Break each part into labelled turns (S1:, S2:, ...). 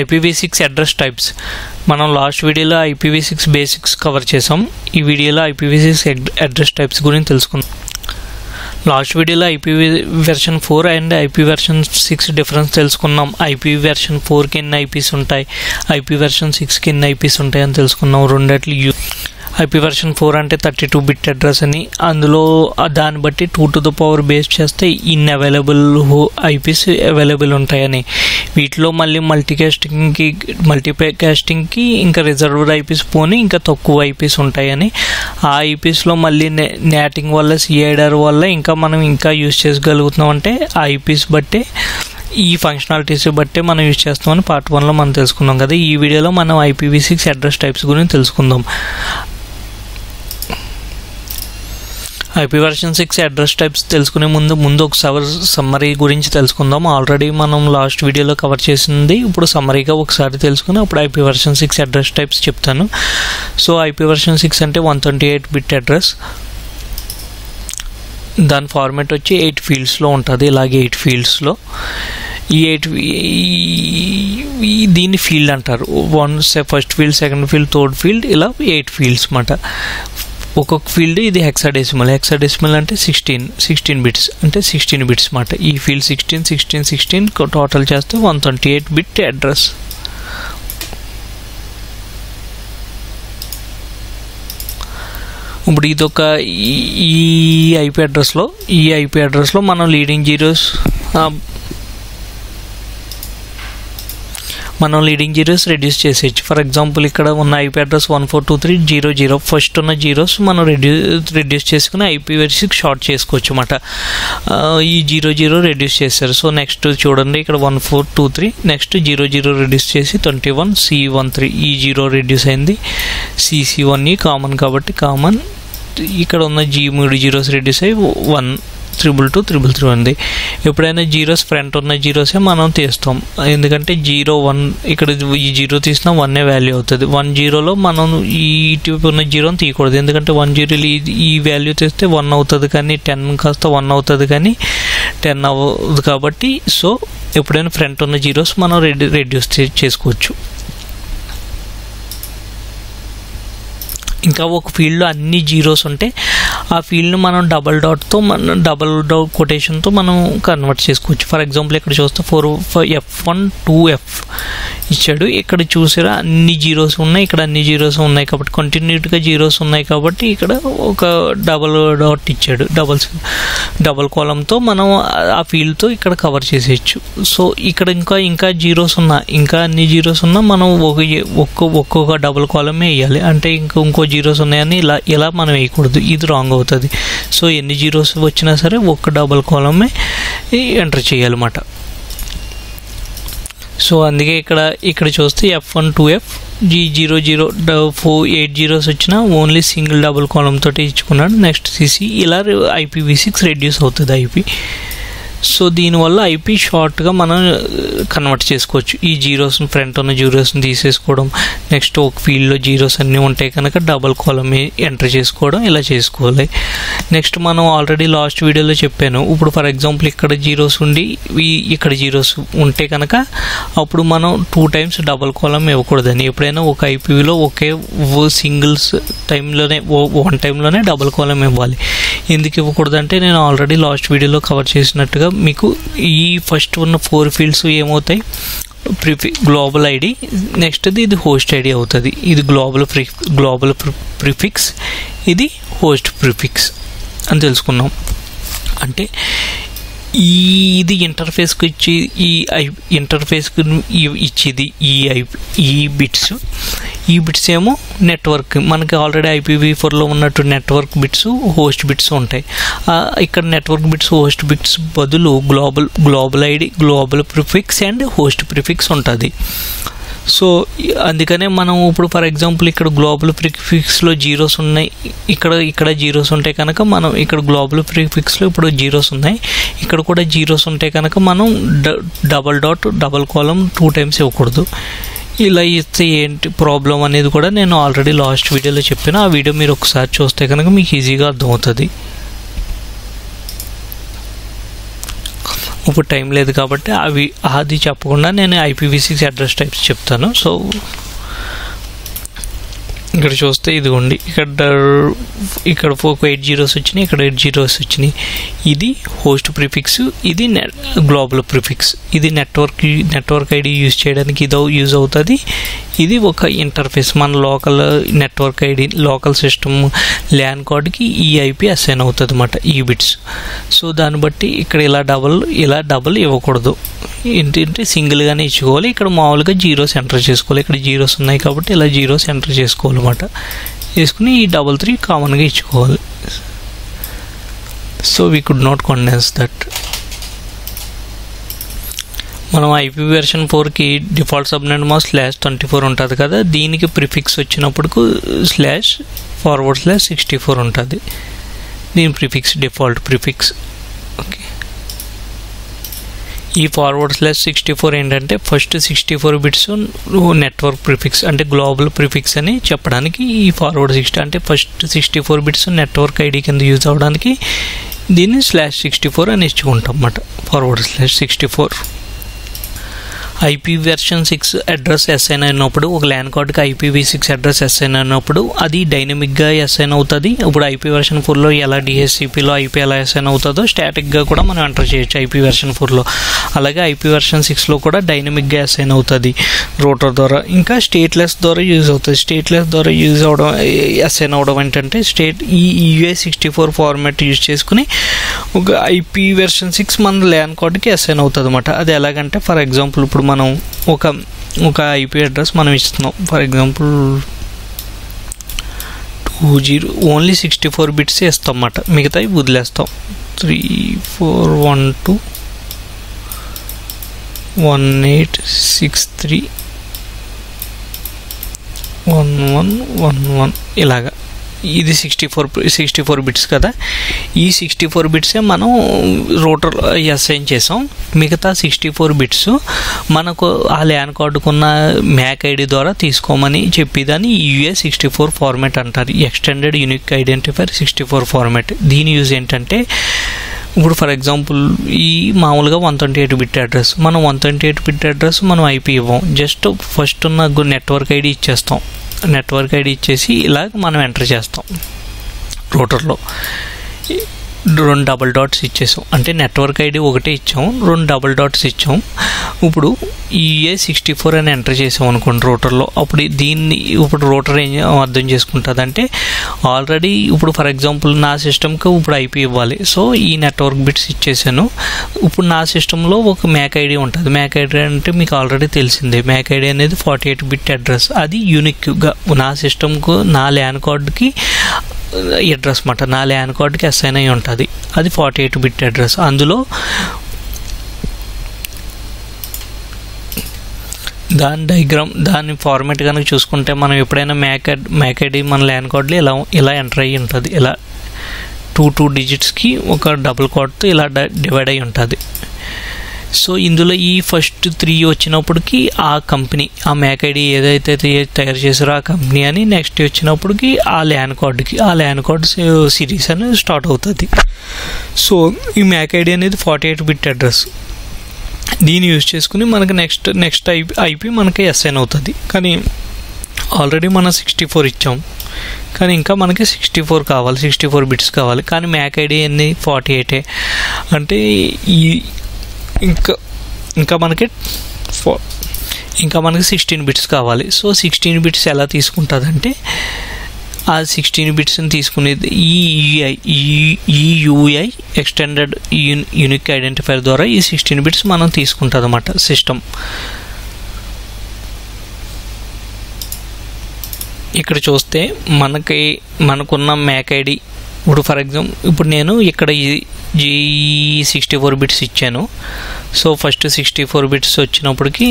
S1: IPv6 address types. మనం last వీడియోలో IPv6 basics cover చేసాం. ఈ వీడియోలో IPv6 అడ్రస్ టైప్స్ గురించి తెలుసుకుందాం. లాస్ట్ వీడియోలో IPv version 4 and IP version 6 difference తెలుసుకున్నాం. IP వెర్షన్ 4కి ఎన్ని IPs ఉంటాయి, IP వెర్షన్ 6కి ఎన్ని IPs ఉంటాయి అని తెలుసుకున్నాం. రెండట్లు IP వెర్షన్ 4 అంటే 32-bit అడ్రస్ అని, అందులో దాన్ని బట్టి 2 to the power బేస్ చేస్తే ఇన్ అవైలబుల్ IPs అవైలబుల్ ఉంటాయని. వీటిలో మళ్ళీ మల్టీకాస్టింగ్కి ఇంకా రిజర్వ్డ్ IPs పోని ఇంకా తక్కువ IPs ఉంటాయని. ఆ IPsలో మళ్ళీ నేటింగ్ వల్ల CIDR వల్ల ఇంకా మనం ఇంకా యూజ్ చేసుకోగలుగుతున్నాం. అంటే ఆ IPs బట్టే ఈ ఫంక్షనాలిటీస్ బట్టే మనం యూజ్ చేస్తామని పార్ట్ 1లో మనం తెలుసుకున్నాం కదా. ఈ వీడియోలో మనం IPv6 అడ్రస్ టైప్స్ గురించి తెలుసుకుందాం. IP వెర్షన్ 6 అడ్రస్ టైప్స్ తెలుసుకునే ముందు ఒక సమ్మరీ గురించి తెలుసుకుందాం. ఆల్రెడీ మనం లాస్ట్ వీడియోలో కవర్ చేసింది ఇప్పుడు సమ్మరీగా ఒకసారి తెలుసుకుని అప్పుడు IP వెర్షన్ 6 అడ్రస్ టైప్స్ చెప్తాను. సో IP వెర్షన్ 6 అంటే 128-bit అడ్రస్. దాని ఫార్మాట్ వచ్చి 8 ఫీల్డ్స్లో ఉంటుంది. ఇలాగే 8 ఫీల్డ్స్లో దీన్ని ఫీల్డ్ అంటారు. First field, second field, third field, ఇలా 8 ఫీల్డ్స్ అన్నమాట. ఒక్కొక్క ఫీల్డ్ ఇది హెక్సాడెసిమల్ అంటే 16 బిట్స్ అంటే 16 బిట్స్ అన్నమాట. ఈ ఫీల్డ్ 16 టోటల్ చేస్తే 128-bit అడ్రస్. ఇప్పుడు ఇదొక ఈ IP అడ్రస్లో మనం లీడింగ్ జీరోస్ రెడ్యూస్ చేసేయచ్చు. ఫర్ ఎగ్జాంపుల్ ఇక్కడ ఉన్న IP అడ్రస్ 1423.00 ఫస్ట్ ఉన్న జీరోస్ మనం రెడ్యూస్ చేసుకుని IPv6 షార్ట్ చేసుకోవచ్చు అన్నమాట. ఈ 00 రెడ్యూస్ చేశారు. సో నెక్స్ట్ చూడండి ఇక్కడ 1423 నెక్స్ట్ 00 రెడ్యూస్ చేసి 21C13 ఈ 0 రెడ్యూస్ అయింది. CC1 కామన్ కాబట్టి కామన్. ఇక్కడ ఉన్న 3 జీరోస్ రెడ్యూస్ అయ్యి 1 ఉంది. ఎప్పుడైనా జీరోస్ ఫ్రంట్ ఉన్న జీరోసే మనం తీస్తాం, ఎందుకంటే 0 1 ఇక్కడ ఈ 0 తీసినా 1 వాల్యూ అవుతుంది. 10లో మనం ఈ ఇటువైపు ఉన్న 0ని తీయకూడదు, ఎందుకంటే 10 ఈ వాల్యూ తీస్తే 1 అవుతుంది, కానీ 10 కాస్త 1 అవుతుంది, కానీ 10 అవ్వదు. కాబట్టి సో ఎప్పుడైనా ఫ్రంట్ ఉన్న జీరోస్ మనం రెడ్యూస్ చేసుకోవచ్చు. ఇంకా ఒక ఫీల్డ్లో అన్ని జీరోస్ ఉంటే ఆ ఫీల్డ్ని మనం డబల్ డాట్ కొటేషన్తో మనం కన్వర్ట్ చేసుకోవచ్చు. ఫర్ ఎగ్జాంపుల్ ఇక్కడ చూస్తే 4F1 2F ఇచ్చాడు. ఇక్కడ చూసారా అన్ని జీరోస్ ఉన్నాయి, ఇక్కడ అన్ని జీరోస్ ఉన్నాయి కాబట్టి కంటిన్యూటీగా జీరోస్ ఉన్నాయి కాబట్టి ఇక్కడ ఒక డబల్ డాట్ ఇచ్చాడు. డబల్ కాలంతో మనం ఆ ఫీల్డ్తో ఇక్కడ కవర్ చేసేయచ్చు. సో ఇక్కడ ఇంకా జీరోస్ ఉన్నా, ఇంకా అన్ని జీరోస్ ఉన్నా మనం ఒక్కొక్క డబల్ కాలమే వేయాలి. అంటే ఇంకో జీరోస్ ఉన్నాయని ఇలా మనం వేయకూడదు, ఇది రాంగ్ అవుతుంది. సో ఎన్ని జీరోస్ వచ్చినా సరే ఒక్క డబల్ కాలమే ఎంటర్ చేయాలన్నమాట. సో అందుకే ఇక్కడ చూస్తే F1 2F 00 8 జీరోస్ వచ్చినా ఓన్లీ సింగిల్ డబుల్ కాలం తోటి ఇచ్చుకున్నాడు. నెక్స్ట్ CC ఇలా IPv6 రెడ్యూస్ అవుతుంది IP. సో దీనివల్ల IP షార్ట్గా మనం కన్వర్ట్ చేసుకోవచ్చు. ఈ జీరోస్ని ఫ్రంట్ ఉన్న జీరోస్ని తీసేసుకోవడం, నెక్స్ట్ ఒక ఫీల్డ్లో జీరోస్ అన్నీ ఉంటాయి కనుక డబల్ కాలం ఎంటర్ చేసుకోవడం, ఇలా చేసుకోవాలి. నెక్స్ట్ మనం ఆల్రెడీ లాస్ట్ వీడియోలో చెప్పాను. ఇప్పుడు ఫర్ ఎగ్జాంపుల్ ఇక్కడ జీరోస్ ఉండి ఇక్కడ జీరోస్ ఉంటే కనుక అప్పుడు మనం 2 times డబల్ కాలం ఇవ్వకూడదని. ఎప్పుడైనా ఒక IPలో ఒకే సింగిల్స్ టైంలోనే 1 టైంలోనే డబల్ కాలం ఇవ్వాలి. ఎందుకు ఇవ్వకూడదంటే నేను ఆల్రెడీ లాస్ట్ వీడియోలో కవర్ చేసినట్టుగా మీకు ఈ ఫస్ట్ ఉన్న 4 ఫీల్డ్స్ ఏమవుతాయి, గ్లోబల్ ID, నెక్స్ట్ ఇది హోస్ట్ ID అవుతుంది. ఇది గ్లోబల్ ప్రిఫిక్స్, ఇది హోస్ట్ ప్రిఫిక్స్ అని తెలుసుకున్నాం. అంటే ఇది ఇంటర్ఫేస్కి ఇచ్చి ఈ ఇంటర్ఫేస్కి ఇచ్చేది ఈ బిట్స్ ఏమో నెట్వర్క్. మనకి ఆల్రెడీ IPv4లో ఉన్నట్టు నెట్వర్క్ బిట్స్, హోస్ట్ బిట్స్ ఉంటాయి. ఇక్కడ నెట్వర్క్ బిట్స్, హోస్ట్ బిట్స్ బదులు global ID, global prefix and host prefix ఉంటుంది. సో అందుకనే మనం ఇప్పుడు ఫర్ ఎగ్జాంపుల్ ఇక్కడ గ్లోబల్ ప్రిఫిక్స్లో జీరోస్ ఉన్నాయి, ఇక్కడ జీరోస్ ఉంటాయి కనుక మనం ఇక్కడ గ్లోబల్ ప్రిఫిక్స్లో ఇప్పుడు జీరోస్ ఉన్నాయి, ఇక్కడ కూడా జీరోస్ ఉంటాయి కనుక మనం డబల్ కాలం 2 times ఇవ్వకూడదు. ఇలా ఇస్తే ఏంటి ప్రాబ్లం అనేది కూడా నేను ఆల్రెడీ లాస్ట్ వీడియోలో చెప్పాను. ఆ వీడియో మీరు ఒకసారి చూస్తే కనుక మీకు ఈజీగా అర్థమవుతుంది. ఇప్పుడు టైం లేదు కాబట్టి అది చెప్పకుండా నేను IPv6 అడ్రస్ టైప్స్ చెప్తాను. సో ఇక్కడ చూస్తే ఇదిగోండి, ఇక్కడ 8 zeros వచ్చినాయి, ఇక్కడ 8 zeros వచ్చినాయి. ఇది హోస్ట్ ప్రిఫిక్స్, ఇది గ్లోబల్ ప్రిఫిక్స్. ఇది నెట్వర్క్ ఐడి యూజ్ చేయడానికి ఇది యూజ్ అవుతుంది. ఇది ఒక ఇంటర్ఫేస్, మన local network ID, local system LAN కార్డ్కి ఈ IP అసైన్ అవుతుంది అన్నమాట, ఈ బిట్స్. సో దాన్ని బట్టి ఇక్కడ ఇలా డబల్ ఇవ్వకూడదు, ఏంటంటే సింగిల్గానే ఇచ్చుకోవాలి. ఇక్కడ మామూలుగా జీరోస్ ఎంటర్ చేసుకోవాలి. ఇక్కడ జీరోస్ ఉన్నాయి కాబట్టి ఇలా జీరోస్ ఎంటర్ చేసుకోవాలన్నమాట. వేసుకుని ఈ 33 కామన్గా ఇచ్చుకోవాలి. So we could not condense that. మనం IP వెర్షన్ 4కి డిఫాల్ట్ సబ్నెట్ మాస్క్ /24 ఉంటుంది కదా, దీనికి ప్రిఫిక్స్ వచ్చినప్పుడు /64 ఉంటుంది. దీని ప్రిఫిక్స్ డిఫాల్ట్ ప్రిఫిక్స్. ఓకే, ఈ /64 ఏంటంటే ఫస్ట్ 64 బిట్స్ నెట్వర్క్ ప్రిఫిక్స్ అంటే గ్లోబల్ ప్రిఫిక్స్ అని చెప్పడానికి, ఈ /60 అంటే ఫస్ట్ 64 బిట్స్ నెట్వర్క్ ఐడి కింద యూజ్ అవ్వడానికి దీన్ని /64 అని ఇచ్చుకుంటాం అన్నమాట. /64 IP వెర్షన్ 6 అడ్రస్ అసైన్ అయినప్పుడు, ఒక ల్యాన్ కార్డ్కి IPv6 అడ్రస్ అసైన్ అయినప్పుడు అది డైనమిక్గా అసైన్ అవుతుంది. ఇప్పుడు IP వెర్షన్ 4లో ఎలా DHCPలో IP ఎలా అసైన్ అవుతుందో స్టాటిక్గా కూడా మనం ఎంటర్ చేయొచ్చు IP వెర్షన్ 4లో. అలాగే IP వెర్షన్ 6లో కూడా డైనమిక్గా అసైన్ అవుతుంది రూటర్ ద్వారా. ఇంకా స్టేట్లెస్ ద్వారా యూజ్ అవుతుంది. స్టేట్లెస్ ద్వారా అసైన్ అవడం ఏంటంటే ఈ UI64 ఫార్మాట్ యూజ్ చేసుకుని ఒక IP వెర్షన్ 6 మన ల్యాన్ కార్డ్కి అసైన్ అవుతుంది అన్నమాట. అది ఎలాగంటే, ఫర్ ఎగ్జాంపుల్ ఇప్పుడు మనం ఒక IP అడ్రస్ మనం ఇస్తున్నాం. ఫర్ ఎగ్జాంపుల్ 20 ఓన్లీ 64 బిట్స్ ఇస్తాం అన్నమాట, మిగతావి వదిలేస్తాం. 341218631111 ఇలాగా. ఇది 64 బిట్స్ కదా, ఈ 64 బిట్సే మనం రూటర్ అసైన్ చేసాం. మిగతా 64 బిట్స్ మనకు ఆ ల్యాన్ కార్డుకున్న మ్యాక్ ఐడి ద్వారా తీసుకోమని చెప్పేదాన్ని UI64 ఫార్మాట్ అంటారు. Extended unique identifier 64 format. దీని యూజ్ ఏంటంటే, ఇప్పుడు ఫర్ ఎగ్జాంపుల్ ఈ మామూలుగా 128 బిట్ అడ్రస్, మనం 128 బిట్ అడ్రస్ మనం IP ఇవ్వం, జస్ట్ ఫస్ట్ ఉన్న నెట్వర్క్ ఐడి ఇచ్చేస్తాం. నెట్వర్క్ ఐడి ఇచ్చేసి ఇలాగ మనం ఎంటర్ చేస్తాం. రూటర్లో 2 డబల్ డాట్స్ ఇచ్చేసాం, అంటే నెట్వర్క్ ఐడి ఒకటే ఇచ్చాం, 2 డబల్ డాట్స్ ఇచ్చాం. ఇప్పుడు UI64 అని ఎంటర్ చేసాం అనుకోండి రూటర్లో. ఇప్పుడు రూటర్ ఏం అర్థం చేసుకుంటుందంటే, ఆల్రెడీ ఇప్పుడు ఫర్ ఎగ్జాంపుల్ నా సిస్టమ్కి ఇప్పుడు IP ఇవ్వాలి. సో ఈ నెట్వర్క్ బిట్స్ ఇచ్చేసాను. ఇప్పుడు నా సిస్టంలో ఒక మ్యాక్ ఐడి ఉంటుంది. మ్యాక్ ఐడి అంటే మీకు ఆల్రెడీ తెలిసిందే, మ్యాక్ ఐడి అనేది 48 బిట్ అడ్రస్. అది యూనిక్గా నా సిస్టమ్కు, నా ల్యాన్ కార్డ్కి అడ్రస్ మాట, నా ల్యాన్ కార్డ్కి అసైన్ అయి ఉంటుంది. అది 48 బిట్ అడ్రస్. అందులో దాని ఫార్మాట్ కనుక చూసుకుంటే, మనం ఎప్పుడైనా మ్యాక్ ఐడి మన ల్యాన్ కార్డ్లో ఇలా ఎంటర్ అయ్యి ఉంటుంది. ఇలా 2 డిజిట్స్కి ఒక డబుల్ కార్డ్తో ఇలా డివైడ్ అయ్యి ఉంటుంది. సో ఇందులో ఈ ఫస్ట్ 3 వచ్చినప్పటికి ఆ కంపెనీ, ఆ మ్యాక్ ఐడి ఏదైతే తయారు చేసారో ఆ కంపెనీ అని, నెక్స్ట్ వచ్చినప్పటికి ఆ ల్యాన్ కార్డ్ సిరీస్ అని స్టార్ట్ అవుతుంది. సో ఈ మ్యాక్ ఐడి అనేది 48 బిట్ అడ్రస్. దీన్ని యూజ్ చేసుకుని మనకి నెక్స్ట్ IP మనకి అసైన్ అవుతుంది. కానీ ఆల్రెడీ మనం 64 ఇచ్చాం, కానీ ఇంకా మనకి 64 బిట్స్ కావాలి. కానీ మ్యాక్ ఐడి అన్ని 48 అంటే ఇంకా మనకి 16 బిట్స్ కావాలి. సో 16 బిట్స్ ఎలా తీసుకుంటుందంటే, ఆ 16 బిట్స్ని తీసుకునేది ఈ UI ఎక్స్టెండెడ్ యూనిక్ ఐడెంటిఫైర్ ద్వారా ఈ 16 బిట్స్ మనం తీసుకుంటుంది అన్నమాట సిస్టమ్. ఇక్కడ చూస్తే మనకున్న మ్యాక్ ఐడి, ఇప్పుడు ఫర్ ఎగ్జాంపుల్ ఇప్పుడు నేను ఇక్కడ ఈ 64 బిట్స్ ఇచ్చాను. సో ఫస్ట్ 64 బిట్స్ వచ్చినప్పటికి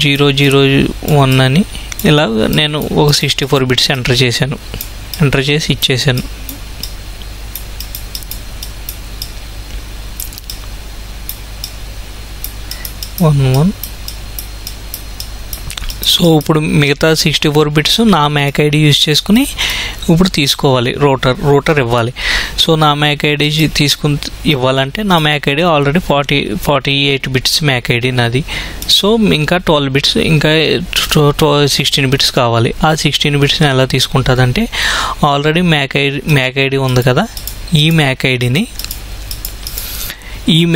S1: 2001 అని ఇలా నేను ఒక 64 బిట్స్ ఎంటర్ చేసి ఇచ్చేసాను. సో ఇప్పుడు మిగతా 64 బిట్స్ నా మ్యాక్ ఐడి యూజ్ చేసుకుని ఇప్పుడు తీసుకోవాలి, రూటర్ ఇవ్వాలి. సో నా మ్యాక్ ఐడి తీసుకుని ఇవ్వాలంటే నా MAC ID already 48 bits MAC ID నాది. సో ఇంకా 12 బిట్స్ ఇంకా 16 బిట్స్ కావాలి. ఆ 16 బిట్స్ని ఎలా తీసుకుంటుందంటే ఆల్రెడీ మ్యాక్ ఐడి ఉంది కదా, ఈ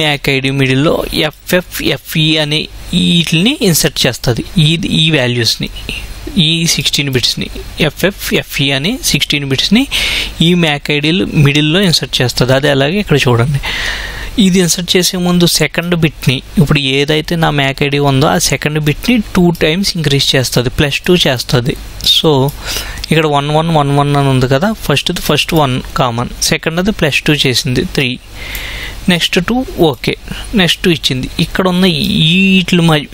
S1: మ్యాక్ ఐడి మిడిల్లో FFFE అనే వీటిని ఇన్సర్ట్ చేస్తుంది. ఈ వాల్యూస్ని, ఈ 16 బిట్స్ని FFFE అని 16 బిట్స్ని ఈ మ్యాక్ ఐడీలు మిడిల్లో ఇన్సర్ట్ చేస్తుంది. అది అలాగే ఇక్కడ చూడండి. ఇది ఇన్సర్ట్ చేసే ముందు సెకండ్ బిట్ని, ఇప్పుడు ఏదైతే నా మ్యాక్ ఐడి ఉందో ఆ సెకండ్ బిట్ని 2 టైమ్స్ ఇంక్రీజ్ చేస్తుంది, +2 చేస్తుంది. సో ఇక్కడ 1111 అని ఉంది కదా, ఫస్ట్ 1 కామన్, సెకండ్ అది +2 చేసింది 3, నెక్స్ట్ 2 ఓకే, నెక్స్ట్ 2 ఇచ్చింది. ఇక్కడ ఉన్న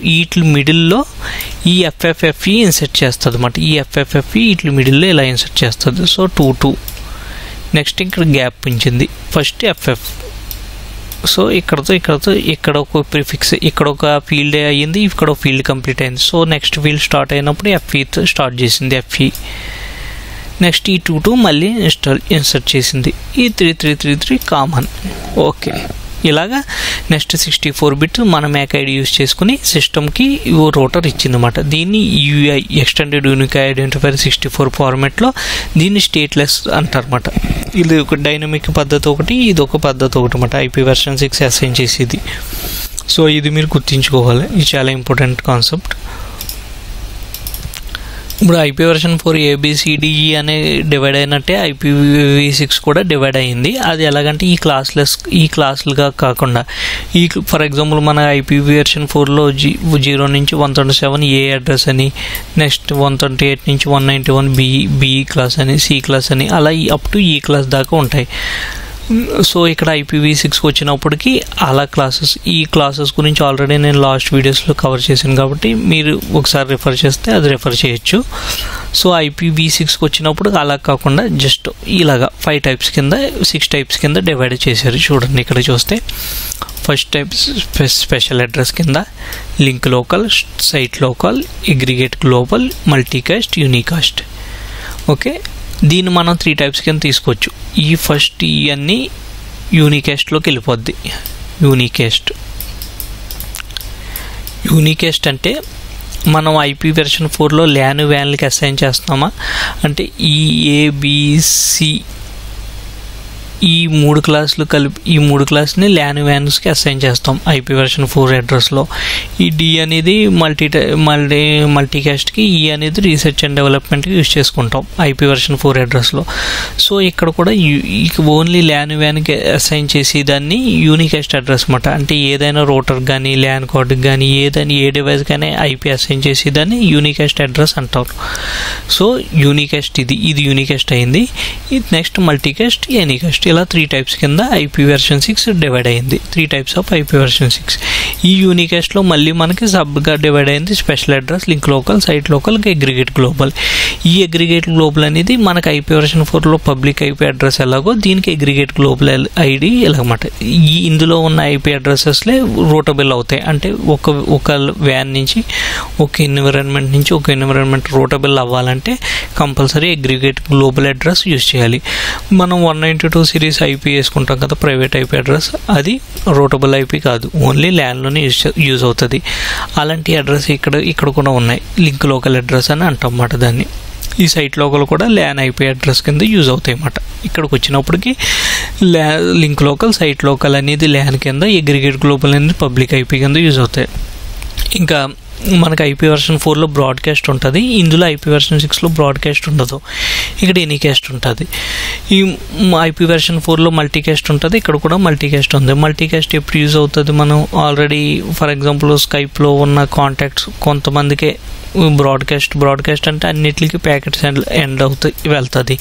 S1: వీటి మిడిల్లో ఈ FFFE ఇన్సర్ట్ చేస్తుంది అన్నమాట. ఈ FFFE వీటి మిడిల్లో ఇలా ఇన్సర్ట్ చేస్తుంది. సో 2 నెక్స్ట్ ఇక్కడ గ్యాప్ ఉంచింది, ఫస్ట్ FF. సో ఇక్కడతో ఇక్కడ ఒక ప్రిఫిక్స్, ఇక్కడ ఒక ఫీల్డ్ అయ్యింది, ఇక్కడ ఒక ఫీల్డ్ కంప్లీట్ అయింది. సో నెక్స్ట్ ఫీల్డ్ స్టార్ట్ అయినప్పుడు FEతో స్టార్ట్ చేసింది, FE. నెక్స్ట్ ఈ 2 మళ్ళీ ఇన్సర్ట్ చేసింది, ఈ 3 కామన్, ఓకే. ఇలాగా నెక్స్ట్ 64 బిట్ మన మ్యాక్ ఐడి యూజ్ చేసుకుని సిస్టమ్కి రూటర్ ఇచ్చిందన్నమాట. దీన్ని UI ఎక్స్టెండెడ్ యూనిక్ ఐడెంటిఫైర్ 64 ఫార్మాట్లో దీన్ని స్టేట్లెస్ అంటారన్నమాట. ఇది ఒక డైనమిక్ పద్ధతి ఒకటి, ఇది ఒక పద్ధతి ఒకటి అన్నమాట, IP వెర్షన్ 6 అసైన్ చేసేది. సో ఇది మీరు గుర్తుంచుకోవాలి, ఇది చాలా ఇంపార్టెంట్ కాన్సెప్ట్. ఇప్పుడు IP వెర్షన్ 4 ABCDE అనే డివైడ్ అయినట్టే IPv6 కూడా డివైడ్ అయ్యింది. అది ఎలాగంటే ఈ క్లాసులుగా కాకుండా ఫర్ ఎగ్జాంపుల్ మన IP వెర్షన్ 4లో 0 నుంచి 127 A అడ్రస్ అని, నెక్స్ట్ 128 నుంచి 191 B క్లాస్ అని, C క్లాస్ అని, అలా అప్ టు E క్లాస్ దాకా ఉంటాయి. సో ఇక్కడ IPv6 వచ్చినప్పటికీ అలా ఈ క్లాసెస్ గురించి ఆల్రెడీ నేను లాస్ట్ వీడియోస్లో కవర్ చేశాను కాబట్టి మీరు ఒకసారి రిఫర్ చేస్తే అది రిఫర్ చేయొచ్చు. సో IPv6 వచ్చినప్పుడు అలా కాకుండా జస్ట్ ఇలాగా 5 టైప్స్ కింద 6 టైప్స్ కింద డివైడ్ చేశారు. చూడండి ఇక్కడ చూస్తే ఫస్ట్ టైప్ స్పెషల్ అడ్రస్ కింద link local, site local, aggregate global, multicast, unicast. Okay, దీన్ని మనం 3 టైప్స్ కింద తీసుకోవచ్చు. ఈ ఫస్ట్ ఇవన్నీ యూనికాస్ట్లోకి వెళ్ళిపోద్ది. యూనికాస్ట్ అంటే మనం IP వెర్షన్ 4లో LAN వ్యాన్లకి అసైన్ చేస్తున్నామా అంటే ఈ ABC ఈ 3 క్లాసులు కలిపి ఈ 3 క్లాస్ని LAN వ్యాన్స్కి అసైన్ చేస్తాం IP వెర్షన్ 4 అడ్రస్లో. ఈ D అనేది మల్టీకాస్ట్కి, E అనేది రీసెర్చ్ అండ్ డెవలప్మెంట్కి యూజ్ చేసుకుంటాం IP వెర్షన్ 4 అడ్రస్లో. సో ఇక్కడ కూడా ఓన్లీ LAN వ్యాన్కి అసైన్ చేసేదాన్ని యూనికాస్ట్ అడ్రస్ అన్నమాట. అంటే ఏదైనా రూటర్ కానీ LAN కార్డుకి కానీ ఏదైనా ఏ డివైస్ కానీ IP అసైన్ చేసేదాన్ని యూనికాస్ట్ అడ్రస్ అంటారు. సో యూనికాస్ట్ ఇది యూనికాస్ట్ అయింది. ఇది నెక్స్ట్ మల్టీకాస్ట్, ఎనీకాస్ట్, ఇలా 3 టైప్స్ కింద IP వెర్షన్ 6 డివైడ్ అయింది. 3 టైప్స్ ఆఫ్ IP వెర్షన్ 6. ఈ యూనికాస్ట్లో మళ్ళీ మనకి సబ్గా డివైడ్ అయింది special address, link local, site local, aggregate global. ఈ అగ్రిగేట్ గ్లోబల్ అనేది మనకి IP వెర్షన్ 4లో పబ్లిక్ IP అడ్రస్ ఎలాగో దీనికి అగ్రిగేట్ గ్లోబల్ ID ఎలాగమాట. ఇందులో ఉన్న IP అడ్రసెస్లే రూటబుల్ అవుతాయి. అంటే ఒక వ్యాన్ నుంచి ఒక ఎన్విరాన్మెంట్ రూటబుల్ అవ్వాలంటే compulsory aggregate global address use చేయాలి. మనం 192 సిరీస్ IP వేసుకుంటాం కదా, ప్రైవేట్ IP అడ్రస్, అది రూటబుల్ IP కాదు, ఓన్లీ ల్యాన్లోనే యూజ్ అవుతుంది. అలాంటి అడ్రస్ ఇక్కడ కూడా ఉన్నాయి, లింక్ లోకల్ అడ్రస్ అని అంటాం అన్నమాట దాన్ని. ఈ సైట్ లోకల్ కూడా LAN IP అడ్రస్ కింద యూజ్ అవుతాయి అన్నమాట. ఇక్కడికి వచ్చినప్పటికీ లింక్ లోకల్, సైట్ లోకల్ అనేది LAN కింద, అగ్రిగేట్ గ్లోబల్ అనేది పబ్లిక్ IP కింద యూజ్ అవుతాయి. ఇంకా మనకి IP వెర్షన్ 4లో బ్రాడ్కాస్ట్ ఉంటుంది, ఇందులో IP వెర్షన్ 6లో బ్రాడ్కాస్ట్ ఉండదు, ఇక్కడ ఎనీకాస్ట్ ఉంటుంది. ఈ IP వెర్షన్ 4లో మల్టీకాస్ట్ ఉంటుంది, ఇక్కడ కూడా మల్టీకాస్ట్ ఉంది. మల్టీకాస్ట్ ఎప్పుడు యూజ్ అవుతుంది, మనం ఆల్రెడీ ఫర్ ఎగ్జాంపుల్ స్కైప్లో ఉన్న కాంటాక్ట్స్ కొంతమందికే బ్రాడ్కాస్ట్ అంటే అన్నిటికీ ప్యాకెట్స్ వెళ్తుంది.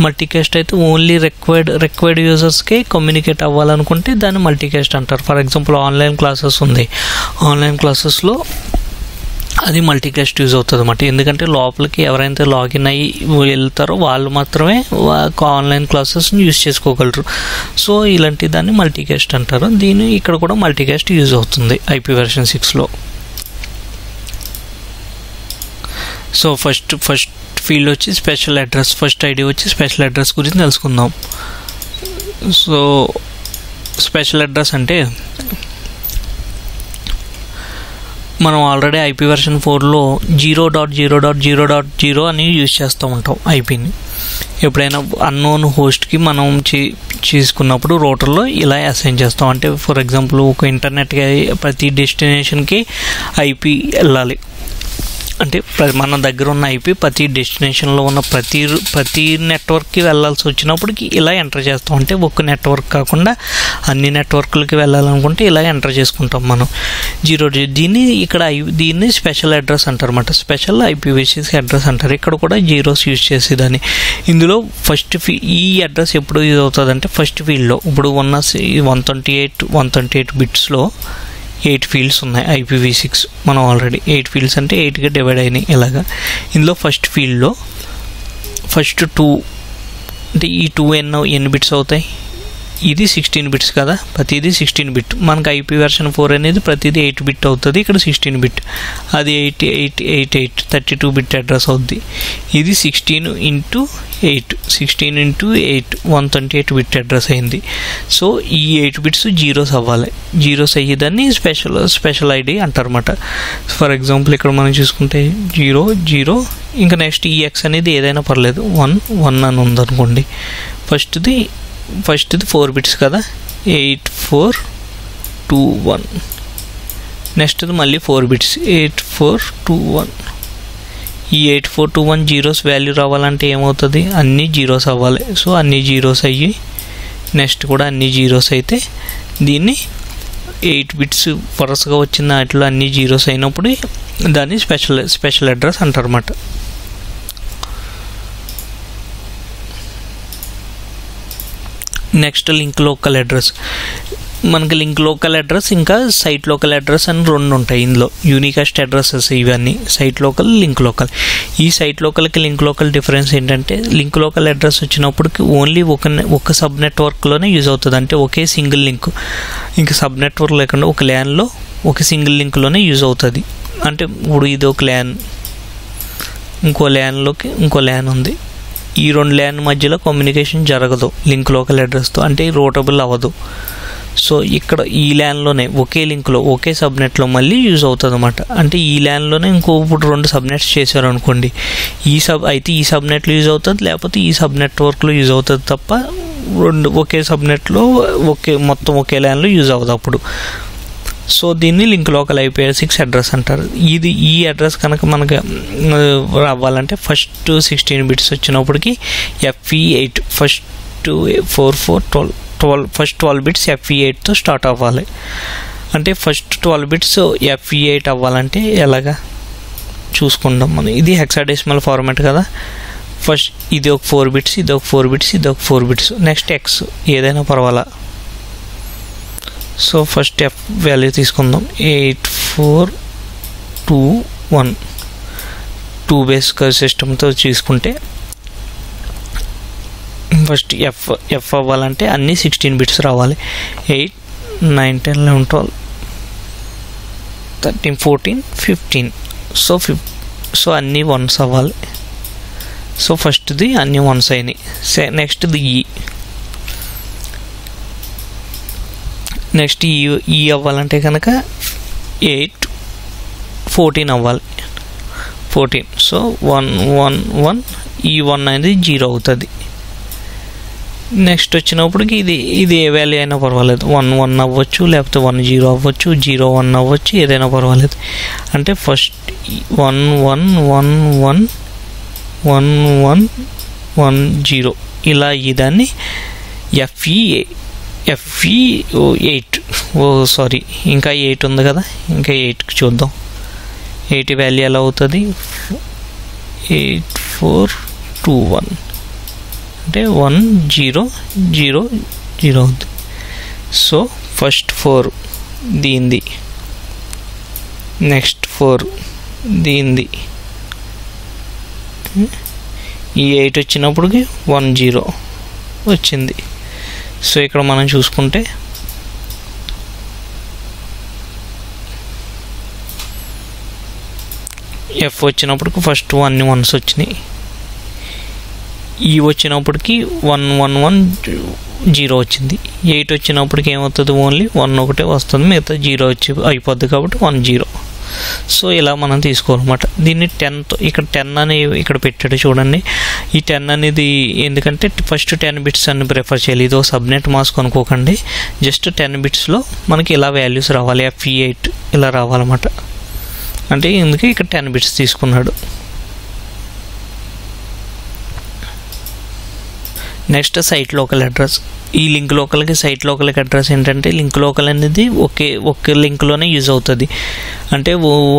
S1: మల్టీకాస్ట్ అయితే ఓన్లీ రిక్వైర్డ్ యూజర్స్కే కమ్యూనికేట్ అవ్వాలనుకుంటే దాన్ని మల్టీకాస్ట్ అంటారు. ఫర్ ఎగ్జాంపుల్ ఆన్లైన్ క్లాసెస్ ఉంది, ఆన్లైన్ క్లాసెస్లో అది మల్టీకాస్ట్ యూజ్ అవుతుంది అన్నమాట. ఎందుకంటే లోపలికి ఎవరైతే లాగిన్ అయ్యి వెళ్తారో వాళ్ళు మాత్రమే ఆన్లైన్ క్లాసెస్ని యూజ్ చేసుకోగలరు. సో ఇలాంటి దాన్ని మల్టీకాస్ట్ అంటారు. దీన్ని ఇక్కడ కూడా మల్టీకాస్ట్ యూజ్ అవుతుంది IP వెర్షన్ 6లో. సో ఫస్ట్ ఫీల్డ్ వచ్చి స్పెషల్ అడ్రస్, ఫస్ట్ ఐడి వచ్చి స్పెషల్ అడ్రస్ గురించి తెలుసుకుందాం. సో స్పెషల్ అడ్రస్ అంటే మనం ఆల్రెడీ ఐపీ వెర్షన్ 4లో 0.0.0.0 అని యూజ్ చేస్తూ ఉంటాం ఐపీని. ఎప్పుడైనా అన్నోన్ హోస్ట్కి మనం చేసుకున్నప్పుడు రూటర్లో ఇలా అసైన్ చేస్తాం. అంటే ఫర్ ఎగ్జాంపుల్ ఒక ఇంటర్నెట్కి ప్రతి డెస్టినేషన్కి ఐపీ వెళ్ళాలి అంటే మన దగ్గర ఉన్న ఐపీ ప్రతి డెస్టినేషన్లో ఉన్న ప్రతి నెట్వర్క్కి వెళ్ళాల్సి వచ్చినప్పటికి ఇలా ఎంటర్ చేస్తాం. అంటే ఒక్క నెట్వర్క్ కాకుండా అన్ని నెట్వర్క్లకి వెళ్ళాలనుకుంటే ఇలా ఎంటర్ చేసుకుంటాం మనం 0. దీన్ని స్పెషల్ అడ్రస్ అంటారు అన్నమాట. స్పెషల్ IPv6 అడ్రస్ అంటారు. ఇక్కడ కూడా జీరోస్ యూజ్ చేసేదాన్ని. ఇందులో ఫస్ట్ ఈ అడ్రస్ ఎప్పుడు యూజ్ అవుతుంది అంటే ఫస్ట్ ఫీల్డ్లో ఇప్పుడు ఉన్న 128 బిట్స్లో 8 ఫీల్డ్స్ ఉన్నాయి IPv6. మనం ఆల్రెడీ 8 ఫీల్డ్స్ అంటే 8గా డివైడ్ అయినాయి ఇలాగా. ఇందులో ఫస్ట్ ఫీల్డ్లో ఫస్ట్ 2 అంటే ఈ 2 ఎన్ని బిట్స్ అవుతాయి? ఇది 16 బిట్స్ కదా, ప్రతిదీ 16 బిట్. మనకు ఐపీ వెర్షన్ 4 అనేది ప్రతిదీ 8 బిట్ అవుతుంది. ఇక్కడ 16 బిట్, అది 32 బిట్ అడ్రస్ అవుద్ది. ఇది 16 × 8 128 బిట్ అడ్రస్ అయింది. సో ఈ 8 బిట్స్ జీరోస్ అవ్వాలి. జీరోస్ అయ్యేదాన్ని స్పెషల్ ఐడి అంటారన్నమాట. ఫర్ ఎగ్జాంపుల్ ఇక్కడ మనం చూసుకుంటే 0 ఇంకా నెక్స్ట్ ఈ ఎక్స్ అనేది ఏదైనా పర్లేదు 1 అని ఉందనుకోండి. ఫస్ట్ది 4 బిట్స్ కదా, 8421. నెక్స్ట్ది మళ్ళీ 4 బిట్స్ 8421. ఈ 8421 జీరోస్ వాల్యూ రావాలంటే ఏమవుతుంది? అన్నీ జీరోస్ అవ్వాలి. సో అన్నీ జీరోస్ అయ్యి నెక్స్ట్ కూడా అన్నీ జీరోస్ అయితే దీన్ని 8 బిట్స్ వరుసగా వచ్చిన వాటిలో అన్నీ జీరోస్ అయినప్పుడు దాన్ని స్పెషల్ అడ్రస్ అంటారన్నమాట. Next link local address. మనకి లింక్ లోకల్ అడ్రస్ ఇంకా సైట్ లోకల్ అడ్రస్ అని 2 ఉంటాయి. ఇందులో యూనికాస్ట్ అడ్రసెస్ ఇవన్నీ సైట్ లోకల్, లింక్ లోకల్. ఈ సైట్ లోకల్కి లింక్ లోకల్ డిఫరెన్స్ ఏంటంటే లింక్ లోకల్ అడ్రస్ వచ్చినప్పటికి ఓన్లీ ఒక సబ్ నెట్వర్క్లోనే యూజ్ అవుతుంది. అంటే ఒకే సింగిల్ లింక్, ఇంకా సబ్ నెట్వర్క్ లేకుండా ఒక ల్యాన్లో ఒక సింగిల్ లింక్లోనే యూజ్ అవుతుంది. అంటే ఇప్పుడు ఇది ఒక ల్యాన్, ఇంకో ల్యాన్లోకి ఇంకో ల్యాన్ ఉంది. ఈ 2 ల్యాన్ మధ్యలో కమ్యూనికేషన్ జరగదు లింక్ లోకల్ అడ్రస్తో, అంటే రూటబుల్ అవ్వదు. సో ఇక్కడ ఈ ల్యాన్లోనే ఒకే లింక్లో ఒకే సబ్నెట్లో మళ్ళీ యూజ్ అవుతుంది అన్నమాట. అంటే ఈ ల్యాన్లోనే ఇప్పుడు 2 సబ్నెట్స్ చేశారు అనుకోండి, ఈ సబ్నెట్లో యూజ్ అవుతుంది, లేకపోతే ఈ సబ్ నెట్వర్క్లో యూజ్ అవుతుంది తప్ప ఒకే సబ్నెట్లో మొత్తం ఒకే ల్యాన్లో యూజ్ అవ్వదు అప్పుడు. సో దీన్ని లింక్ లోకల్ IPv6 అడ్రస్ అంటారు. ఈ అడ్రస్ కనుక మనకు రావాలంటే ఫస్ట్ 16 బిట్స్ వచ్చినప్పటికి FE8 ఫస్ట్ ఫస్ట్ 12 బిట్స్ FE8తో స్టార్ట్ అవ్వాలి. అంటే ఫస్ట్ 12 బిట్స్ FE8 అవ్వాలంటే ఎలాగా చూసుకుందాం మనం. ఇది హెక్సాడెసిమల్ ఫార్మాట్ కదా. ఫస్ట్ ఇది ఒక 4 బిట్స్, ఇది ఒక 4 బిట్స్, ఇది ఒక 4 బిట్స్. నెక్స్ట్ ఎక్స్ ఏదైనా పర్వాలా. సో ఫస్ట్ F వాల్యూ తీసుకుందాం 8421. 2 బేస్ సిస్టమ్తో తీసుకుంటే ఫస్ట్ ఎఫ్ అవ్వాలంటే అన్నీ 16 బిట్స్ రావాలి. 8 9 10 11 12 13 14 15. సో అన్నీ 1s అవ్వాలి. సో ఫస్ట్ది అన్నీ 1s అయినాయి. నెక్స్ట్ది నెక్స్ట్ ఈ అవ్వాలంటే కనుక 8 14 అవ్వాలి. 14. సో 1 1 1 ఈ 1 అనేది 0 అవుతుంది. నెక్స్ట్ వచ్చినప్పటికి ఇది ఏ వాల్యూ అయినా పర్వాలేదు. 1 1 అవ్వచ్చు, లేకపోతే 1 0 అవ్వచ్చు, 0 1 అవ్వచ్చు, ఏదైనా పర్వాలేదు. అంటే ఫస్ట్ 1 1 1 1 1 1 1 0 ఇలా ఇదాన్ని FE8 సారీ ఇంకా 8 ఉంది కదా, ఇంకా 8కి చూద్దాం. 8 వాల్యూ ఎలా అవుతుంది? 8421 అంటే 1 0 0 0 అవుతుంది. సో ఫస్ట్ 4 దీంది, నెక్స్ట్ 4 దీంది. ఈ 8 వచ్చినప్పటికి 1 0 వచ్చింది. సో ఇక్కడ మనం చూసుకుంటే ఎఫ్ వచ్చినప్పటికి ఫస్ట్ అన్ని 1s వచ్చినాయి. ఈ వచ్చినప్పటికి 1 1 1 0 వచ్చింది. 8 వచ్చినప్పటికి ఏమవుతుంది, ఓన్లీ 1 ఒకటే వస్తుంది, మిగతా 0 వచ్చి అయిపోద్ది కాబట్టి 1 0. సో ఇలా మనం తీసుకోవాలన్నమాట. దీన్ని 10తో ఇక్కడ 10 అని ఇక్కడ పెట్టాడు చూడండి. ఈ 10 అనేది ఎందుకంటే ఫస్ట్ 10 బిట్స్ అన్ని ప్రిఫర్ చేయాలి. ఇదో సబ్నెట్ మాస్క్ అనుకోకండి, జస్ట్ 10 బిట్స్లో మనకి ఇలా వాల్యూస్ రావాలి, FE8 ఇలా రావాలన్నమాట. అంటే ఎందుకు ఇక్కడ 10 బిట్స్ తీసుకున్నాడు. Next site local address. ఈ లింక్ లోకల్కి సైట్ లోకల్కి అడ్రస్ ఏంటంటే, లింక్ లోకల్ అనేది ఒకే లింక్లోనే యూజ్ అవుతుంది. అంటే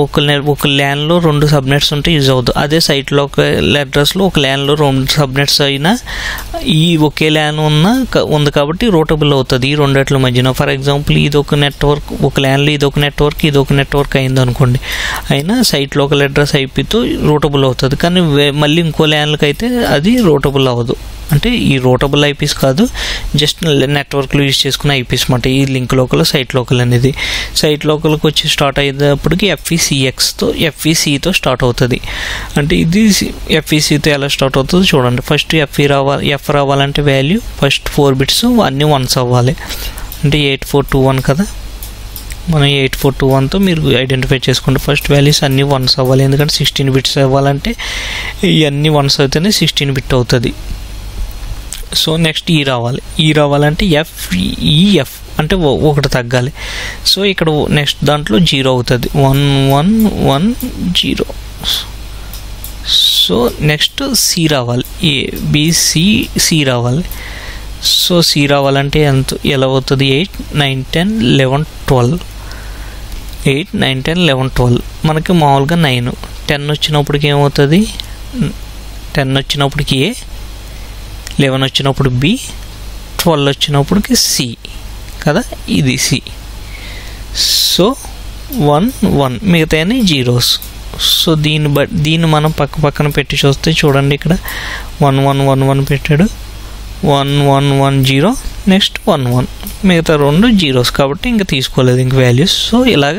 S1: ఒక ల్యాన్లో 2 సబ్నెట్స్ ఉంటే యూజ్ అవుతుంది. అదే సైట్ లోకల్ అడ్రస్లో ఒక ల్యాన్లో 2 సబ్నెట్స్ అయినా ఈ ఒకే ల్యాన్ ఉంది కాబట్టి రూటబుల్ అవుతుంది ఈ రెండిట్ల మధ్యన. ఫర్ ఎగ్జాంపుల్ ఇది ఒక నెట్వర్క్, ఒక ల్యాన్లో ఇది ఒక నెట్వర్క్ అయింది అనుకోండి, అయినా సైట్ లోకల్ అడ్రస్ ఐపీతో రూటబుల్ అవుతుంది. కానీ మళ్ళీ ఇంకో ల్యాన్లకి అయితే అది రూటబుల్ అవ్వదు. అంటే ఈ రూటబుల్ ఐపీస్ కాదు, జస్ట్ నెట్వర్క్లో యూజ్ చేసుకునే ఐపీస్ అన్నమాట. ఈ లింక్ లోకల్, సైట్ లోకల్ అనేది. సైట్ లోకల్కి వచ్చి స్టార్ట్ అయ్యేటప్పటికి FECతో స్టార్ట్ అవుతుంది. అంటే ఇది FECతో ఎలా స్టార్ట్ అవుతుందో చూడండి. ఫస్ట్ ఎఫ్ రావాలంటే వాల్యూ ఫస్ట్ 4 బిట్స్ అన్నీ 1s అవ్వాలి. అంటే 8421 కదా, మనం 8421తో మీరు ఐడెంటిఫై చేసుకోండి. ఫస్ట్ వాల్యూస్ అన్నీ 1s అవ్వాలి, ఎందుకంటే 16 బిట్స్ అవ్వాలంటే ఇవన్నీ 1s అయితేనే 16 బిట్ అవుతుంది. సో నెక్స్ట్ ఈ రావాలంటే FEF అంటే 1 తగ్గాలి. సో ఇక్కడ నెక్స్ట్ దాంట్లో 0 అవుతుంది, 1110. సో నెక్స్ట్ C రావాలి, ABC రావాలి. సో C రావాలంటే ఎలా అవుతుంది, 8 9 10 11 12. 8 9 10 11 12. మనకి మామూలుగా 9 10 వచ్చినప్పటికి ఏమవుతుంది, 10 వచ్చినప్పటికి A, 11 వచ్చినప్పుడు B, 12 వచ్చినప్పటికి C కదా, ఇది C. So 1 1 మిగతాయని 0s. సో దీన్ని మనం పక్కన పెట్టి చూస్తే చూడండి, ఇక్కడ 1 1 1 1 పెట్టాడు, 1 1 1 0, నెక్స్ట్ 1 1, మిగతా 2 0s కాబట్టి ఇంకా తీసుకోలేదు ఇంక వాల్యూస్. సో ఇలాగ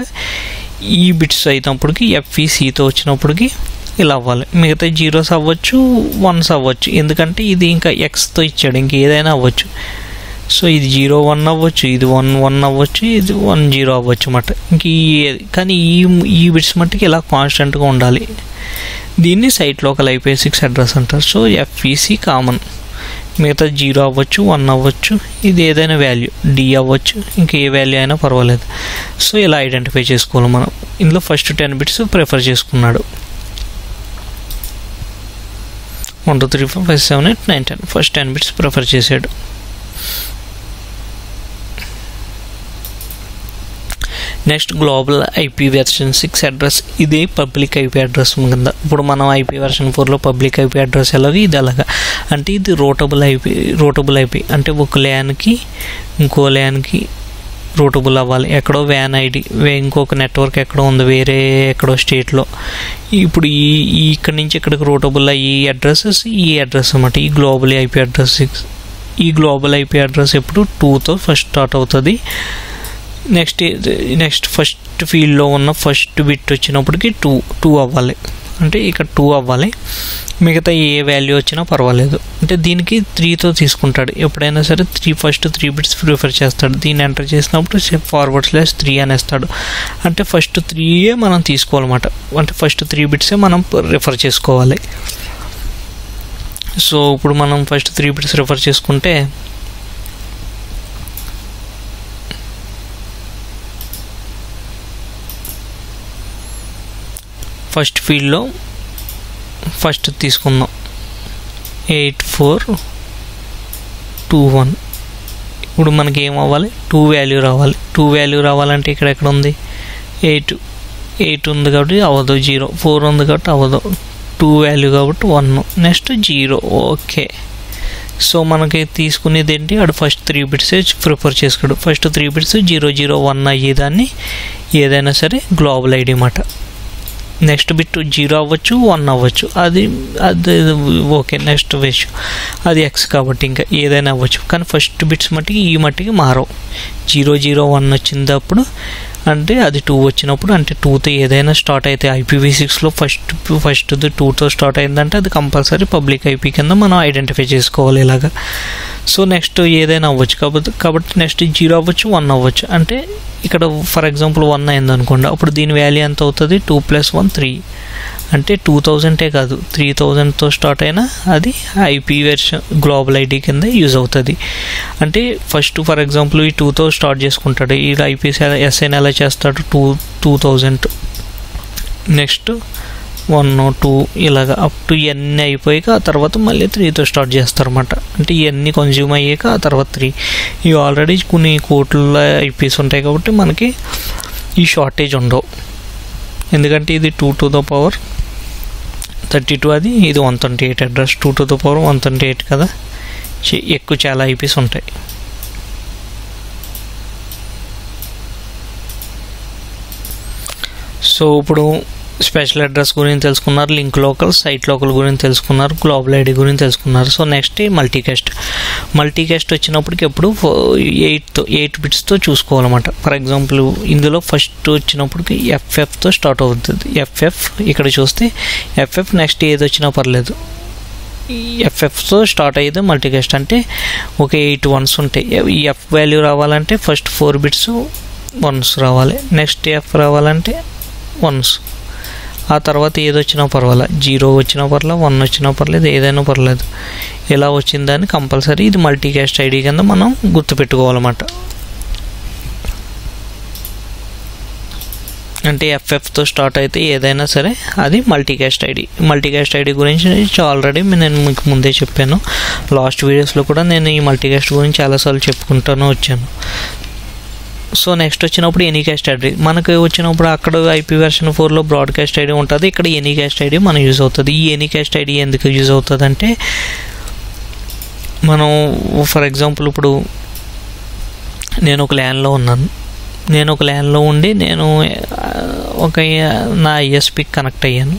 S1: ఈ బిట్స్ అయినప్పటికి FECతో వచ్చినప్పటికి ఇలా అవ్వాలి. మిగతా 0s అవ్వచ్చు, 1s అవ్వచ్చు, ఎందుకంటే ఇది ఇంకా Xతో ఇచ్చాడు, ఇంక ఏదైనా అవ్వచ్చు. సో ఇది 0 1 అవ్వచ్చు, ఇది 1 1 అవ్వచ్చు, ఇది 1 0 అవ్వచ్చు అన్నమాట. ఇంక కానీ ఈ బిట్స్ మట్టుకి ఇలా కాన్స్టెంట్గా ఉండాలి. దీన్ని సైట్ లోకల్ IP6 అడ్రస్ అంటారు. సో FEC కామన్, మిగతా 0 అవ్వచ్చు, 1 అవ్వచ్చు, ఇది ఏదైనా వాల్యూ D అవ్వచ్చు, ఇంకా ఏ వాల్యూ అయినా పర్వాలేదు. సో ఇలా ఐడెంటిఫై చేసుకోవాలి మనం. ఇందులో ఫస్ట్ 10 బిట్స్ ప్రిఫర్ చేసుకున్నాడు. 1 2 3 4 5 7 8 9 10 ఫస్ట్ 10 బిట్స్ ప్రిఫర్ చేశాడు. Next global IP version 6 address. ఇది పబ్లిక్ IP అడ్రస్ కింద. ఇప్పుడు మనం IP వెర్షన్ 4లో పబ్లిక్ IP అడ్రస్ ఎలాగో ఇది అలాగా. అంటే ఇది రూటబుల్ IP అంటే ఒక ల్యాన్కి ఇంకో ల్యాన్కి రూటబుల్ అవ్వాలి. ఎక్కడో వ్యాన్ ఐడి, ఇంకొక నెట్వర్క్ ఎక్కడో ఉంది వేరే ఎక్కడో స్టేట్లో. ఇప్పుడు ఇక్కడి నుంచి ఇక్కడికి రూటబుల్ అయ్యి అడ్రస్సెస్ ఈ అడ్రస్ అన్నమాట, ఈ గ్లోబల్ IP అడ్రస్ 6. ఈ గ్లోబల్ IP అడ్రస్ ఎప్పుడు 2తో ఫస్ట్ స్టార్ట్ అవుతుంది. నెక్స్ట్ ఫస్ట్ ఫీల్డ్లో ఉన్న ఫస్ట్ బిట్ వచ్చినప్పటికి 2 అవ్వాలి. అంటే ఇక్కడ 2 అవ్వాలి, మిగతా ఏ వాల్యూ వచ్చినా పర్వాలేదు. అంటే దీనికి 3తో తీసుకుంటాడు ఎప్పుడైనా సరే. ఫస్ట్ 3 బిట్స్ ప్రిఫర్ చేస్తాడు. దీన్ని ఎంటర్ చేసినప్పుడు /3 అనేస్తాడు. అంటే ఫస్ట్ 3 మనం తీసుకోవాలన్నమాట. అంటే ఫస్ట్ 3 బిట్సే మనం రిఫర్ చేసుకోవాలి. సో ఇప్పుడు మనం ఫస్ట్ 3 బిట్స్ రిఫర్ చేసుకుంటే ఫస్ట్ ఫీల్డ్లో ఫస్ట్ తీసుకుందాం 8421. ఇప్పుడు మనకి ఏం అవ్వాలి, 2 వాల్యూ రావాలి. 2 వాల్యూ రావాలంటే ఇక్కడ ఎక్కడ ఉంది, 8 ఉంది కాబట్టి అవ్వదు, 0 4 ఉంది కాబట్టి అవ్వదు, 2 వాల్యూ కాబట్టి 1, నెక్స్ట్ 0. ఓకే. సో మనకి తీసుకునేది ఏంటి, అడు ఫస్ట్ 3 బిట్సే ప్రిఫర్ చేసుకోడు. ఫస్ట్ 3 బిట్స్ 0 0 1 అయ్యేదాన్ని ఏదైనా సరే గ్లోబల్ ఐడి అన్నమాట. నెక్స్ట్ బిట్ 0 అవ్వచ్చు, 1 అవ్వచ్చు, అది ఓకే. నెక్స్ట్ విషయం అది X కాబట్టి ఇంకా ఏదైనా అవ్వచ్చు. కానీ ఫస్ట్ బిట్స్ మట్టికి ఈ మట్టికి మారవు. 0 0 1 వచ్చినప్పుడు అంటే అది 2 వచ్చినప్పుడు, అంటే 2తో ఏదైనా స్టార్ట్ అయితే IPv6లో ఫస్ట్ 2తో స్టార్ట్ అయిందంటే అది కంపల్సరీ పబ్లిక్ IP కింద మనం ఐడెంటిఫై చేసుకోవాలి ఇలాగా. సో నెక్స్ట్ ఏదైనా అవ్వచ్చు కాబట్టి నెక్స్ట్ 0 అవ్వచ్చు, 1 అవ్వచ్చు. అంటే ఇక్కడ ఫర్ ఎగ్జాంపుల్ 1 అయింది అనుకోండి, అప్పుడు దీని వాల్యూ ఎంత అవుతుంది? 2 + 1 3. అంటే 2000 కాదు, 3000తో స్టార్ట్ అయినా అది IP వెర్షన్ గ్లోబల్ ID కింద యూజ్ అవుతుంది. అంటే ఫస్ట్ ఫర్ ఎగ్జాంపుల్ ఈ 2తో స్టార్ట్ చేసుకుంటాడు, ఈ IPSN ఎలా చేస్తాడు? 2000, నెక్స్ట్ 1, 2 ఇలాగా అప్ టు ఇవన్నీ అయిపోయాక ఆ తర్వాత మళ్ళీ 3తో స్టార్ట్ చేస్తారన్నమాట. అంటే ఇవన్నీ కన్జ్యూమ్ అయ్యాక ఆ తర్వాత 3. ఇవి ఆల్రెడీ కొన్ని కోట్ల IPs ఉంటాయి కాబట్టి మనకి ఈ షార్టేజ్ ఉండవు. ఎందుకంటే ఇది 2 to the power 32, అది ఇది 128 అడ్రస్, 2 to the power 128 కదా, ఎక్కువ చాలా IPs ఉంటాయి. సో ఇప్పుడు స్పెషల్ అడ్రస్ గురించి తెలుసుకున్నారు, లింక్ లోకల్, సైట్ లోకల్ గురించి తెలుసుకున్నారు, గ్లోబల్ ID గురించి తెలుసుకున్నారు. సో నెక్స్ట్ మల్టీకాస్ట్ వచ్చినప్పటికి ఎప్పుడు 8 బిట్స్తో చూసుకోవాలన్నమాట. ఫర్ ఎగ్జాంపుల్ ఇందులో ఫస్ట్ వచ్చినప్పటికి FFతో స్టార్ట్ అవుతుంది. FF ఇక్కడ చూస్తే FF నెక్స్ట్ ఏది వచ్చినా పర్లేదు, FFతో స్టార్ట్ అయ్యేది మల్టీకాస్ట్. అంటే ఒక 8 1s ఉంటాయి. ఈ F వాల్యూ రావాలంటే ఫస్ట్ 4 బిట్స్ 1s రావాలి, నెక్స్ట్ F రావాలంటే 1s, ఆ తర్వాత ఏది వచ్చినా పర్వాలేదు, 0 వచ్చినా పర్లేదు, 1 వచ్చినా పర్లేదు, ఏదైనా పర్లేదు. ఎలా వచ్చిందని కంపల్సరీ ఇది మల్టీకాస్ట్ ID కింద మనం గుర్తుపెట్టుకోవాలన్నమాట. అంటే FFతో స్టార్ట్ అయితే ఏదైనా సరే అది మల్టీకాస్ట్ ID గురించి ఆల్రెడీ నేను మీకు ముందే చెప్పాను. లాస్ట్ వీడియోస్లో కూడా నేను ఈ మల్టీకాస్ట్ గురించి చాలాసార్లు చెప్పుకుంటూనే వచ్చాను. సో నెక్స్ట్ వచ్చినప్పుడు ఎనీకాస్ట్ ID మనకు వచ్చినప్పుడు అక్కడ IP వెర్షన్ 4లో బ్రాడ్కాస్ట్ ID ఉంటుంది, ఇక్కడ ఎనీకాస్ట్ ID మనం యూజ్ అవుతుంది. ఈ ఎనీకాస్ట్ ID ఎందుకు యూజ్ అవుతుంది అంటే మనం ఫర్ ఎగ్జాంపుల్ ఇప్పుడు నేను ఒక ల్యాన్లో ఉన్నాను, నేను ఒక ల్యాన్లో ఉండి నేను నా ISPకి కనెక్ట్ అయ్యాను.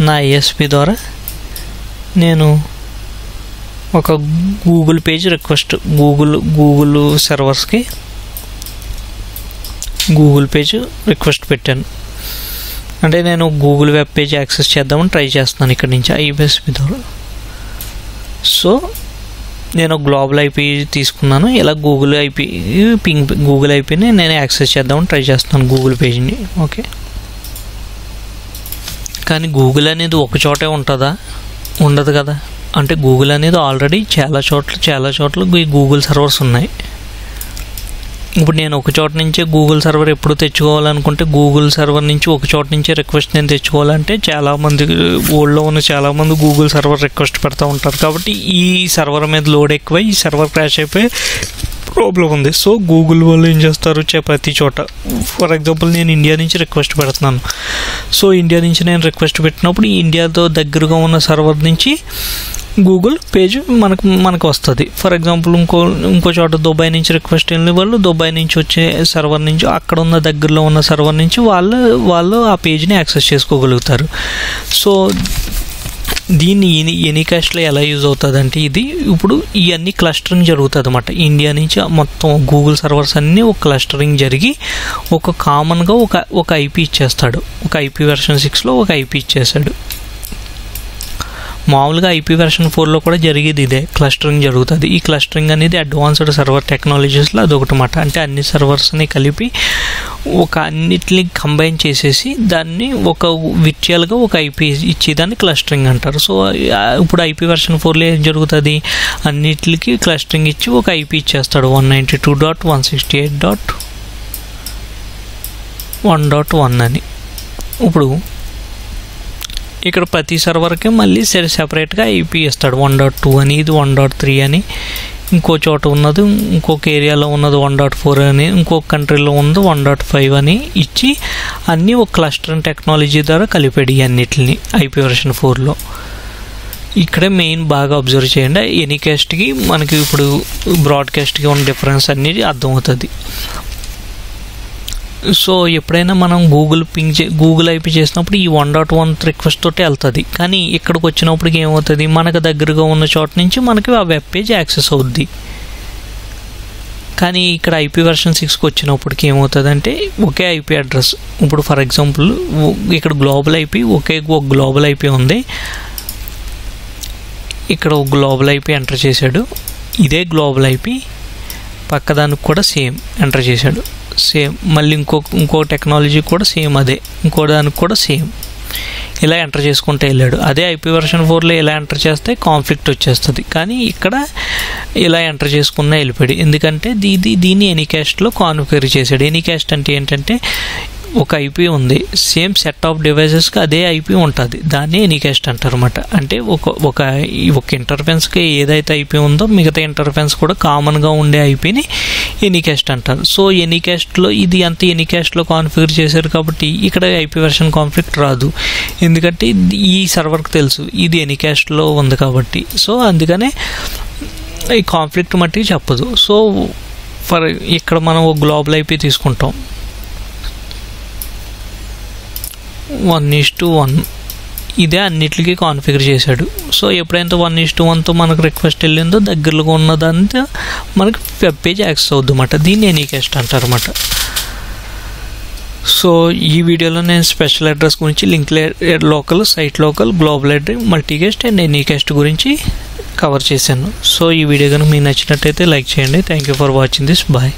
S1: నా ISP ద్వారా నేను ఒక గూగుల్ పేజ్ రిక్వెస్ట్ గూగుల్ సర్వర్స్కి గూగుల్ పేజ్ రిక్వెస్ట్ పెట్టాను. అంటే నేను గూగుల్ వెబ్ పేజ్ యాక్సెస్ చేద్దామని ట్రై చేస్తున్నాను ఇక్కడ నుంచి ISP ద్వారా. సో నేను గ్లోబల్ IP తీసుకున్నాను, ఇలా గూగుల్ IPని నేను యాక్సెస్ చేద్దామని ట్రై చేస్తున్నాను గూగుల్ పేజ్ని. ఓకే, కానీ గూగుల్ అనేది ఒక చోటే ఉంటుందా? ఉండదు కదా. అంటే గూగుల్ అనేది ఆల్రెడీ చాలా చోట్ల గూగుల్ సర్వర్స్ ఉన్నాయి. ఇప్పుడు నేను ఒక చోట నుంచే గూగుల్ సర్వర్ ఎప్పుడు తెచ్చుకోవాలనుకుంటే గూగుల్ సర్వర్ నుంచి ఒక చోట నుంచే రిక్వెస్ట్ నేను తెచ్చుకోవాలంటే చాలామంది వరల్డ్లో ఉన్న చాలామంది గూగుల్ సర్వర్ రిక్వెస్ట్ పెడతా ఉంటారు. కాబట్టి ఈ సర్వర్ మీద లోడ్ ఎక్కువై ఈ సర్వర్ క్రాష్ అయిపోయి ప్రాబ్లం ఉంది. సో గూగుల్ వాళ్ళు ఏం చేస్తారు, ప్రతి చోట ఫర్ ఎగ్జాంపుల్ నేను ఇండియా నుంచి రిక్వెస్ట్ పెడుతున్నాను. సో ఇండియా నుంచి నేను రిక్వెస్ట్ పెట్టినప్పుడు ఇండియాతో దగ్గరగా ఉన్న సర్వర్ నుంచి గూగుల్ పేజ్ మనకు వస్తుంది. ఫర్ ఎగ్జాంపుల్ ఇంకో చోట దుబాయ్ నుంచి రిక్వెస్ట్ వెళ్ళిన వాళ్ళు దుబాయ్ నుంచి వచ్చే సర్వర్ నుంచి అక్కడ ఉన్న దగ్గరలో ఉన్న సర్వర్ నుంచి వాళ్ళు ఆ పేజ్ని యాక్సెస్ చేసుకోగలుగుతారు. సో దీన్ని ఎనీకాస్ట్లో ఎలా యూజ్ అవుతుంది అంటే ఇది ఇప్పుడు ఇవన్నీ క్లస్టరింగ్ జరుగుతుంది అన్నమాట. ఇండియా నుంచి మొత్తం గూగుల్ సర్వర్స్ అన్నీ ఒక క్లస్టరింగ్ జరిగి ఒక కామన్గా ఒక IP ఇచ్చేస్తాడు. ఒక IP వెర్షన్ 6లో ఒక IP ఇచ్చేసాడు. మామూలుగా IP వెర్షన్ 4లో కూడా జరిగేది ఇదే, క్లస్టరింగ్ జరుగుతుంది. ఈ క్లస్టరింగ్ అనేది అడ్వాన్స్డ్ సర్వర్ టెక్నాలజీస్లో అదొకటి మాట. అంటే అన్ని సర్వర్స్ని కలిపి అన్నిటిని కంబైన్ చేసేసి దాన్ని ఒక విర్చువల్గా ఒక IP ఇచ్చేదాన్ని క్లస్టరింగ్ అంటారు. సో ఇప్పుడు IP వెర్షన్ 4లో ఏం జరుగుతుంది, అన్నిటికి క్లస్టరింగ్ ఇచ్చి ఒక IP ఇచ్చేస్తాడు 192.168.1.1 అని. ఇప్పుడు ఇక్కడ ప్రతి సర్వర్కి మళ్ళీ సెపరేట్గా IP ఇస్తాడు. 1.2 అని, ఇది 1.3 అని, ఇంకో చోట ఉన్నది ఇంకొక ఏరియాలో ఉన్నది 1.4 అని, ఇంకొక కంట్రీలో ఉన్నది 1.5 అని ఇచ్చి అన్నీ ఒక క్లస్టరింగ్ టెక్నాలజీ ద్వారా కలిపాడు అన్నిటిని IP వెర్షన్ 4లో. ఇక్కడే మెయిన్ బాగా అబ్జర్వ్ చేయండి, ఎనీకాస్ట్కి మనకి ఇప్పుడు బ్రాడ్కాస్ట్కి ఉన్న డిఫరెన్స్ అనేది అర్థమవుతుంది. సో ఎప్పుడైనా మనం గూగుల్ IP చేసినప్పుడు ఈ 1.1 రిక్వెస్ట్ తోటి వెళ్తుంది. కానీ ఇక్కడికి వచ్చినప్పటికి ఏమవుతుంది, మనకు దగ్గరగా ఉన్న చోట నుంచి మనకి ఆ వెబ్ పేజ్ యాక్సెస్ అవుద్ది. కానీ ఇక్కడ ఐపీ వెర్షన్ 6కి వచ్చినప్పటికి ఏమవుతుందంటే ఒకే ఐపీ అడ్రస్. ఇప్పుడు ఫర్ ఎగ్జాంపుల్ ఇక్కడ గ్లోబల్ ఐపీ ఒక గ్లోబల్ ఐపీ ఉంది, ఇక్కడ ఒక గ్లోబల్ ఐపీ ఎంటర్ చేశాడు, ఇదే గ్లోబల్ ఐపీ పక్కదానికి కూడా సేమ్ ఎంటర్ చేశాడు, సేమ్ మళ్ళీ ఇంకో టెక్నాలజీ కూడా సేమ్ అదే, ఇంకో దానికి కూడా సేమ్, ఇలా ఎంటర్ చేసుకుంటూ వెళ్ళాడు. అదే ఐపీ వెర్షన్ 4లో ఇలా ఎంటర్ చేస్తే కాన్ఫ్లిక్ట్ వచ్చేస్తుంది, కానీ ఇక్కడ ఇలా ఎంటర్ చేసుకున్న వెళ్ళిపోయాడు. ఎందుకంటే దీన్ని ఎనీకాస్ట్లో కాన్ఫిగర్ చేశాడు. ఎనీకాస్ట్ అంటే ఏంటంటే ఒక ఐపీ ఉంది, సేమ్ సెట్ ఆఫ్ డివైసెస్కి అదే ఐపీ ఉంటుంది, దాన్ని ఎనీకాస్ట్ అంటారు అన్నమాట. అంటే ఒక ఇంటర్ఫెన్స్కి ఏదైతే ఐపీ ఉందో మిగతా ఇంటర్ఫెన్స్ కూడా కామన్గా ఉండే ఐపీని ఎనీకాస్ట్ అంటారు. సో ఎనీకాస్ట్లో ఇది అంత ఎనీకాస్ట్లో కాన్ఫిగర్ చేశారు కాబట్టి ఇక్కడ ఐపీ వెర్షన్ కాన్ఫ్లిక్ట్ రాదు, ఎందుకంటే ఈ సర్వర్కి తెలుసు ఇది ఎనీకాస్ట్లో ఉంది కాబట్టి. సో అందుకనే ఈ కాన్ఫ్లిక్ట్ మట్టికి చెప్పదు. సో ఇక్కడ మనం ఒక గ్లోబల్ ఐపీ తీసుకుంటాం 1:1, ఇదే అన్నిటికీ కాన్ఫిగర్ చేశాడు. సో ఎప్పుడైతే 1:1తో మనకు రిక్వెస్ట్ వెళ్ళిందో దగ్గరలో ఉన్నదంతా మనకి వెబ్ పేజ్ యాక్సెస్ అవుద్ది అన్నమాట. దీన్ని ఎనీకాస్ట్ అంటారు అన్నమాట. సో ఈ వీడియోలో నేను స్పెషల్ అడ్రస్ గురించి link local, site local, global address, multicast and anycast గురించి కవర్ చేశాను. సో ఈ వీడియో కనుక మీకు నచ్చినట్టయితే లైక్ చేయండి. Thank you for watching this. Bye.